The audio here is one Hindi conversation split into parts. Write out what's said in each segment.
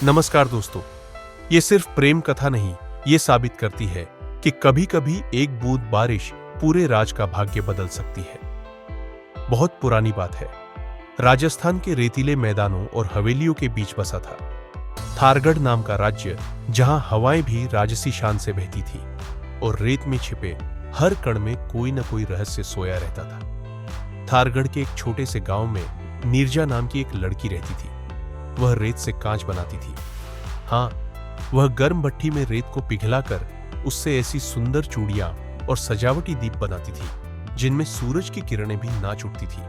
नमस्कार दोस्तों, ये सिर्फ प्रेम कथा नहीं, ये साबित करती है कि कभी-कभी एक बूंद बारिश पूरे राज का भाग्य बदल सकती है। बहुत पुरानी बात है, राजस्थान के रेतीले मैदानों और हवेलियों के बीच बसा था थारगढ़ नाम का राज्य, जहां हवाएं भी राजसी शान से बहती थी और रेत में छिपे हर कण में कोई न कोई रहस्य सोया रहता था। थारगढ़ के एक छोटे से गांव में नीरजा नाम की एक लड़की रहती थी। वह रेत से कांच बनाती थी। हाँ, वह गर्म भट्ठी में रेत को पिघलाकर उससे ऐसी सुंदर चूड़ियां और सजावटी दीप बनाती थी जिनमें सूरज की किरणें भी नाच उठती थी।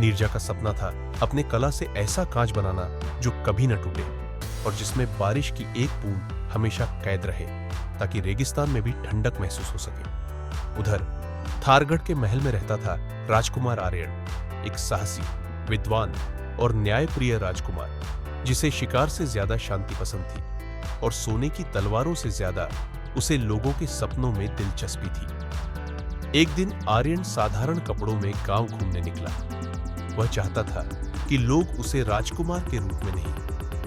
नीरजा का सपना था अपने कला से ऐसा कांच बनाना जो कभी न टूटे और जिसमें बारिश की एक बूंद हमेशा कैद रहे, ताकि रेगिस्तान में भी ठंडक महसूस हो सके। उधर थारगढ़ के महल में रहता था राजकुमार आर्यन, एक साहसी, विद्वान और न्यायप्रिय राजकुमार, जिसे शिकार से ज्यादा शांति पसंद थी और सोने की तलवारों से ज्यादा उसे लोगों के सपनों में दिलचस्पी थी। एक दिन आर्यन साधारण कपड़ों में गांव घूमने निकला। वह चाहता था कि लोग उसे राजकुमार के रूप में नहीं,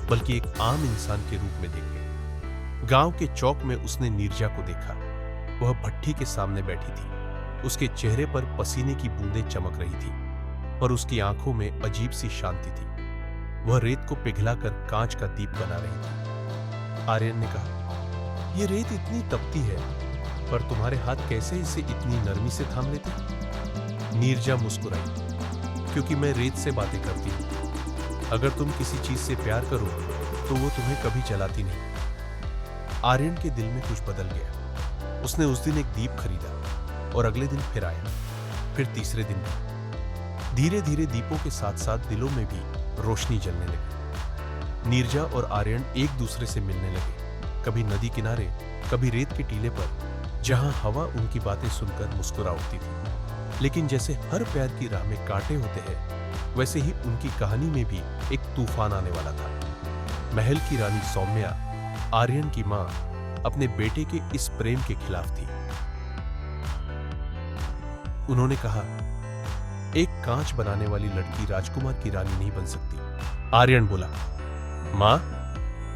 बल्कि एक आम इंसान के रूप में देखें। गांव के चौक में उसने नीरजा को देखा। वह भट्ठी के सामने बैठी थी। उसके चेहरे पर पसीने की बूंदें चमक रही थी, पर उसकी आंखों में अजीब सी शांति थी। वह रेत को पिघलाकर कांच का दीप बना रही थी। आर्यन ने कहा, "यह रेत इतनी तपती है, पर तुम्हारे हाथ कैसे इसे इतनी नरमी से थाम लेते?" नीरजा मुस्कुराई, "क्योंकि मैं रेत से बातें करती हूं। अगर तुम किसी चीज से प्यार करो तो वो तुम्हें कभी जलाती नहीं।" आर्यन के दिल में कुछ बदल गया। उसने उस दिन एक दीप खरीदा और अगले दिन फिर आया, फिर तीसरे दिन भी। धीरे धीरे दीपों के साथ साथ दिलों में भी रोशनी जलने लगी। नीरजा और आर्यन एक दूसरे से मिलने लगे, कभी नदी किनारे, कभी रेत के टीले पर, जहां हवा उनकी बातें सुनकर मुस्कुरा उठती थी। लेकिन जैसे हर प्यार की राह में कांटे होते हैं, वैसे ही उनकी कहानी में भी एक तूफान आने वाला था। महल की रानी सौम्या, आर्यन की मां, अपने बेटे के इस प्रेम के खिलाफ थी। उन्होंने कहा, "एक कांच बनाने वाली लड़की राजकुमार की रानी नहीं बन सकती।" आर्यन बोला, "मां,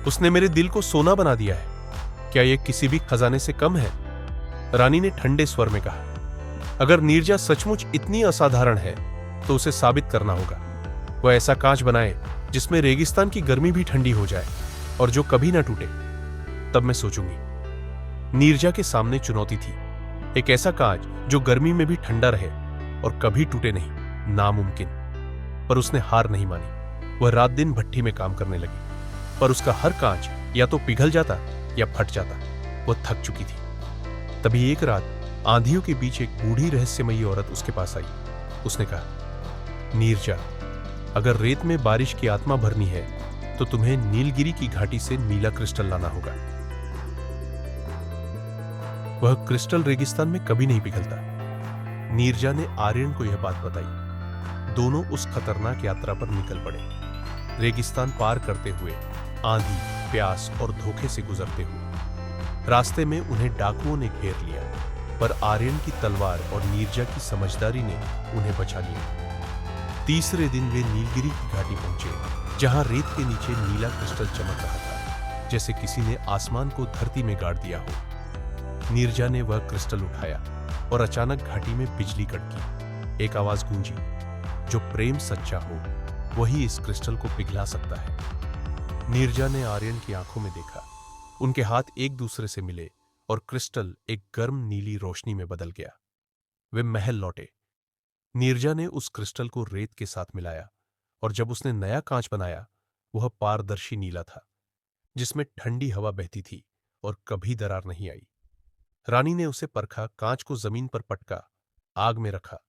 उसने मेरे दिल को सोना बना दिया है। क्या यह किसी भी खजाने से कम है?" रानी ने ठंडे स्वर में कहा, "अगर नीरजा सचमुच इतनी असाधारण है तो उसे साबित करना होगा। वह ऐसा कांच बनाए जिसमें रेगिस्तान की गर्मी भी ठंडी हो जाए और जो कभी ना टूटे, तब मैं सोचूंगी।" नीरजा के सामने चुनौती थी, एक ऐसा कांच जो गर्मी में भी ठंडा रहे और कभी टूटे नहीं, नामुमकिन। पर उसने हार नहीं मानी। वह रात दिन भट्ठी में काम करने लगी, पर उसका हर कांच या तो पिघल जाता या फट जाता। वह थक चुकी थी। तभी एक रात आंधियों के बीच एक बूढ़ी रहस्यमयी औरत उसके पास आई। उसने कहा, "नीरजा, अगर रेत में बारिश की आत्मा भरनी है तो तुम्हें नीलगिरी की घाटी से नीला क्रिस्टल लाना होगा। वह क्रिस्टल रेगिस्तान में कभी नहीं पिघलता।" नीरजा ने आर्यन को यह बात बताई। दोनों उस खतरनाक यात्रा पर निकल पड़े, रेगिस्तान पार करते हुए, आंधी, प्यास और धोखे से गुजरते हुए। रास्ते में उन्हें डाकुओं ने घेर लिया, पर आर्यन की तलवार और नीरजा की समझदारी ने उन्हें बचा लिया। तीसरे दिन वे नीलगिरी की घाटी पहुंचे, जहां रेत के नीचे नीला क्रिस्टल चमक रहा था, जैसे किसी ने आसमान को धरती में गाड़ दिया हो। नीरजा ने वह क्रिस्टल उठाया और अचानक घाटी में बिजली कड़की। एक आवाज गूंजी, "जो प्रेम सच्चा हो वही इस क्रिस्टल को पिघला सकता है।" नीरजा ने आर्यन की आंखों में देखा। उनके हाथ एक दूसरे से मिले और क्रिस्टल एक गर्म नीली रोशनी में बदल गया। वे महल लौटे। नीरजा ने उस क्रिस्टल को रेत के साथ मिलाया और जब उसने नया कांच बनाया, वह पारदर्शी नीला था, जिसमें ठंडी हवा बहती थी और कभी दरार नहीं आई। रानी ने उसे परखा, कांच को जमीन पर पटका, आग में रखा